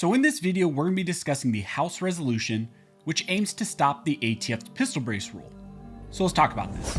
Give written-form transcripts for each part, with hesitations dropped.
So in this video, we're going to be discussing the House resolution, which aims to stop the ATF's pistol brace rule. So let's talk about this.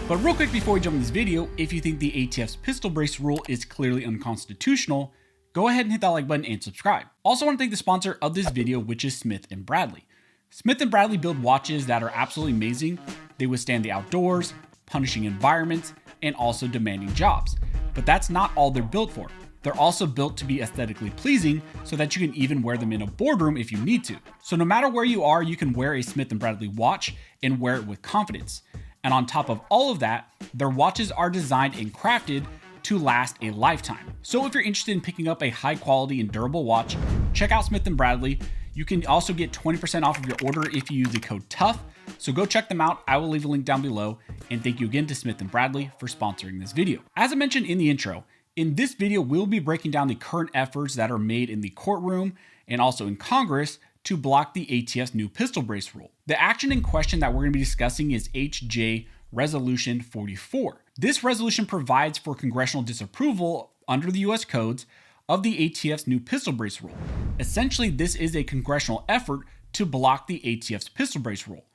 But real quick before we jump into this video, if you think the ATF's pistol brace rule is clearly unconstitutional, go ahead and hit that like button and subscribe. Also want to thank the sponsor of this video, which is Smith & Bradley. Smith & Bradley build watches that are absolutely amazing. They withstand the outdoors, punishing environments, and also demanding jobs. But that's not all they're built for. They're also built to be aesthetically pleasing so that you can even wear them in a boardroom if you need to. So no matter where you are, you can wear a Smith & Bradley watch and wear it with confidence. And on top of all of that, their watches are designed and crafted to last a lifetime. So if you're interested in picking up a high quality and durable watch, check out Smith & Bradley. You can also get 20% off of your order if you use the code TOUGH. So go check them out. I will leave a link down below. And thank you again to Smith & Bradley for sponsoring this video. As I mentioned in the intro, in this video, we'll be breaking down the current efforts that are made in the courtroom and also in Congress to block the ATF's new pistol brace rule. The action in question that we're going to be discussing is HJ Resolution 44. This resolution provides for congressional disapproval under the US codes of the ATF's new pistol brace rule. Essentially, this is a congressional effort to block the ATF's pistol brace rule.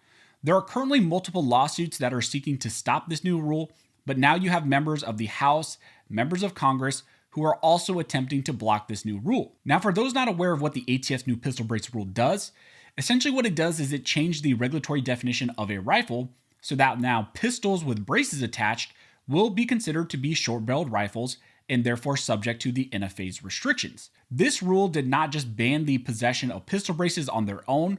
There are currently multiple lawsuits that are seeking to stop this new rule, but now you have members of the House, members of Congress, who are also attempting to block this new rule. Now, for those not aware of what the ATF's new pistol brace rule does, essentially what it does is it changed the regulatory definition of a rifle so that now pistols with braces attached will be considered to be short-barreled rifles and therefore subject to the NFA's restrictions. This rule did not just ban the possession of pistol braces on their own,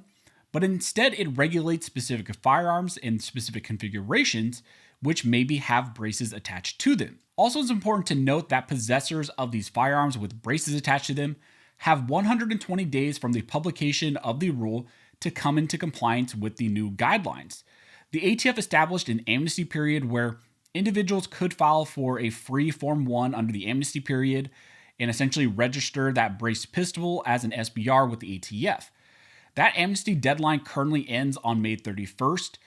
but instead it regulates specific firearms in specific configurations which maybe have braces attached to them. Also, it's important to note that possessors of these firearms with braces attached to them have 120 days from the publication of the rule to come into compliance with the new guidelines. The ATF established an amnesty period where individuals could file for a free Form 1 under the amnesty period and essentially register that braced pistol as an SBR with the ATF. That amnesty deadline currently ends on May 31st.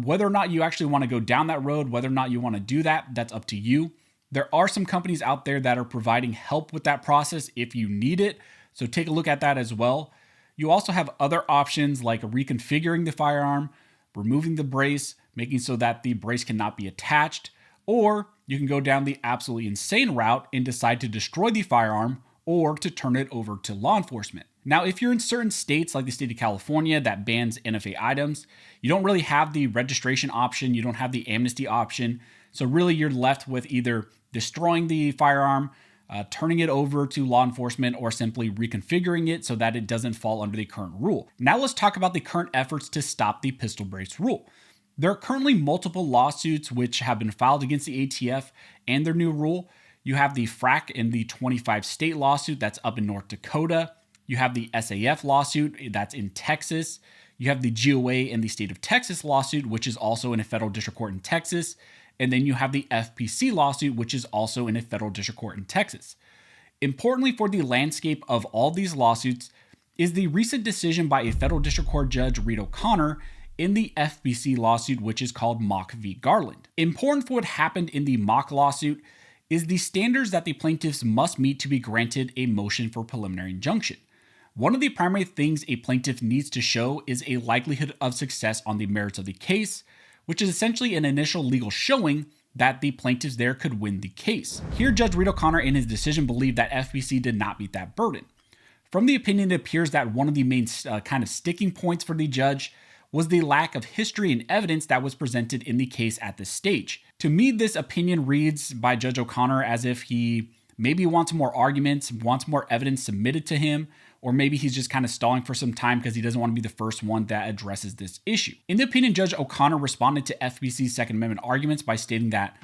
Whether or not you actually want to go down that road, whether or not you want to do that, that's up to you. There are some companies out there that are providing help with that process if you need it, so take a look at that as well. You also have other options like reconfiguring the firearm, removing the brace, making so that the brace cannot be attached, or you can go down the absolutely insane route and decide to destroy the firearm or to turn it over to law enforcement. Now, if you're in certain states like the state of California that bans NFA items, you don't really have the registration option, you don't have the amnesty option, so really you're left with either destroying the firearm, turning it over to law enforcement, or simply reconfiguring it so that it doesn't fall under the current rule. Now let's talk about the current efforts to stop the pistol brace rule. There are currently multiple lawsuits which have been filed against the ATF and their new rule. You have the FRAC and the 25 state lawsuit that's up in North Dakota. You have the SAF lawsuit that's in Texas. You have the GOA and the state of Texas lawsuit, which is also in a federal district court in Texas. And then you have the FPC lawsuit, which is also in a federal district court in Texas. Importantly for the landscape of all these lawsuits is the recent decision by a federal district court judge, Reed O'Connor, in the FPC lawsuit, which is called Mock v. Garland. Important for what happened in the Mock lawsuit is the standards that the plaintiffs must meet to be granted a motion for preliminary injunction. One of the primary things a plaintiff needs to show is a likelihood of success on the merits of the case, which is essentially an initial legal showing that the plaintiffs there could win the case. Here, Judge Reed O'Connor in his decision believed that FPC did not meet that burden. From the opinion, it appears that one of the main kind of sticking points for the judge was the lack of history and evidence that was presented in the case at this stage. To me, this opinion reads by Judge O'Connor as if he maybe wants more arguments, wants more evidence submitted to him, or maybe he's just kind of stalling for some time because he doesn't want to be the first one that addresses this issue. In the opinion, Judge O'Connor responded to FPC's Second Amendment arguments by stating that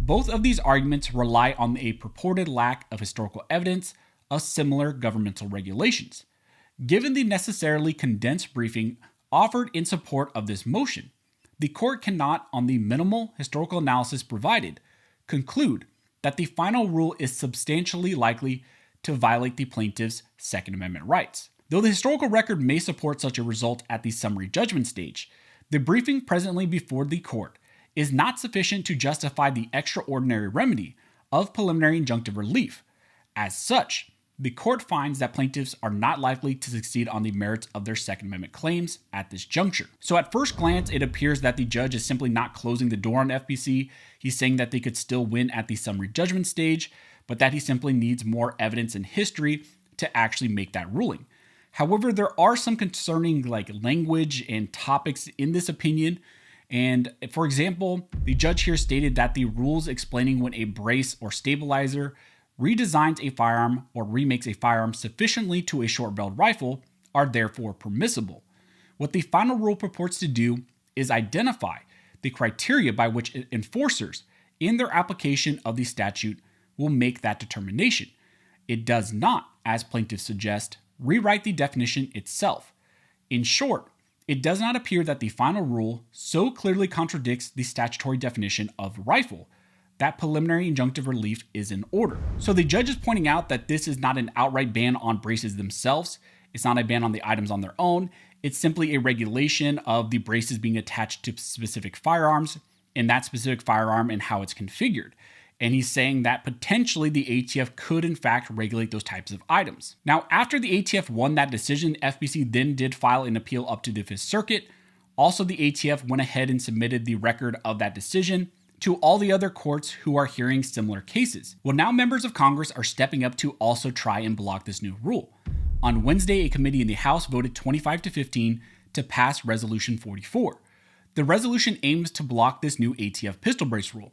both of these arguments rely on a purported lack of historical evidence of similar governmental regulations. Given the necessarily condensed briefing offered in support of this motion, the court cannot, on the minimal historical analysis provided, conclude that the final rule is substantially likely to violate the plaintiff's Second Amendment rights. Though the historical record may support such a result at the summary judgment stage, the briefing presently before the court is not sufficient to justify the extraordinary remedy of preliminary injunctive relief. As such, the court finds that plaintiffs are not likely to succeed on the merits of their Second Amendment claims at this juncture. So at first glance, it appears that the judge is simply not closing the door on FPC. He's saying that they could still win at the summary judgment stage, but that he simply needs more evidence and history to actually make that ruling. However, there are some concerning language and topics in this opinion. And for example, the judge here stated that the rules explaining when a brace or stabilizer redesigns a firearm or remakes a firearm sufficiently to a short-barreled rifle are therefore permissible. What the final rule purports to do is identify the criteria by which enforcers, in their application of the statute, will make that determination. It does not, as plaintiffs suggest, rewrite the definition itself. In short, it does not appear that the final rule so clearly contradicts the statutory definition of rifle that preliminary injunctive relief is in order. So the judge is pointing out that this is not an outright ban on braces themselves. It's not a ban on the items on their own. It's simply a regulation of the braces being attached to specific firearms and that specific firearm and how it's configured. And he's saying that potentially the ATF could in fact regulate those types of items. Now, after the ATF won that decision, FPC then did file an appeal up to the Fifth Circuit. Also, the ATF went ahead and submitted the record of that decision to all the other courts who are hearing similar cases. Well, now members of Congress are stepping up to also try and block this new rule. On Wednesday, a committee in the House voted 25-15 to pass Resolution 44. The resolution aims to block this new ATF pistol brace rule.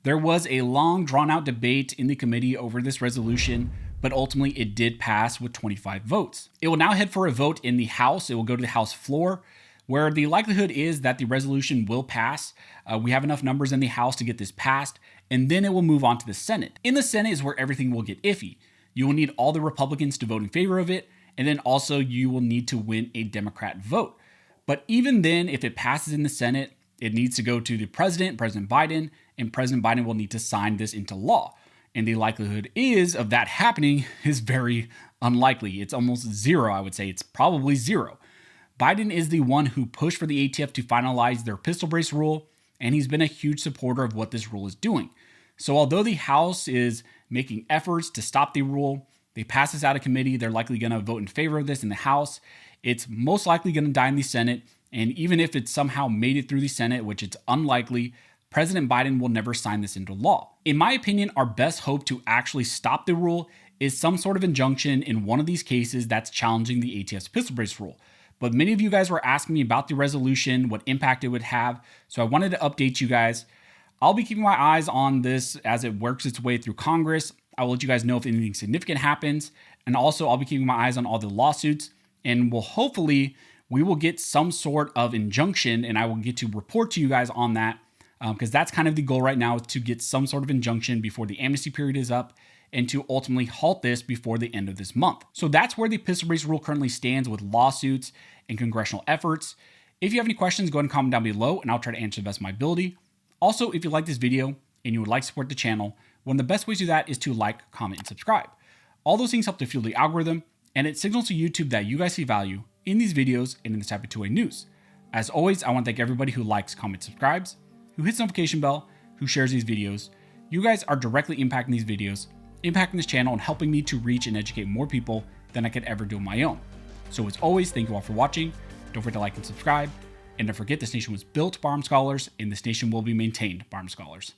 There was a long, drawn-out debate in the committee over this resolution, but ultimately it did pass with 25 votes. It will now head for a vote in the House. It will go to the House floor, where the likelihood is that the resolution will pass. We have enough numbers in the House to get this passed, and then it will move on to the Senate. In the Senate is where everything will get iffy. You will need all the Republicans to vote in favor of it, and then also you will need to win a Democrat vote. But even then, if it passes in the Senate, it needs to go to the President Biden, and President Biden will need to sign this into law. And the likelihood of that happening is very unlikely. It's almost zero, I would say. It's probably zero. Biden is the one who pushed for the ATF to finalize their pistol brace rule, and he's been a huge supporter of what this rule is doing. So although the House is making efforts to stop the rule, they pass this out of committee, they're likely going to vote in favor of this in the House. It's most likely going to die in the Senate, and even if it somehow made it through the Senate, which it's unlikely, President Biden will never sign this into law. In my opinion, our best hope to actually stop the rule is some sort of injunction in one of these cases that's challenging the ATF's pistol brace rule. But many of you guys were asking me about the resolution, what impact it would have, so I wanted to update you guys. I'll be keeping my eyes on this as it works its way through Congress. I will let you guys know if anything significant happens, and also I'll be keeping my eyes on all the lawsuits, and we will get some sort of injunction, and I will get to report to you guys on that, because that's kind of the goal right now, is to get some sort of injunction before the amnesty period is up, and to ultimately halt this before the end of this month. So that's where the pistol brace rule currently stands with lawsuits and congressional efforts. If you have any questions, go ahead and comment down below, and I'll try to answer to the best of my ability. Also, if you like this video and you would like to support the channel, one of the best ways to do that is to like, comment, and subscribe. All those things help to fuel the algorithm, and it signals to YouTube that you guys see value in these videos and in this type of two-way news. As always, I want to thank everybody who likes, comments, subscribes, who hits the notification bell, who shares these videos. You guys are directly impacting these videos, impacting this channel, and helping me to reach and educate more people than I could ever do on my own. So as always, thank you all for watching. Don't forget to like and subscribe. And don't forget, this nation was built by armed scholars, and this nation will be maintained by armed scholars.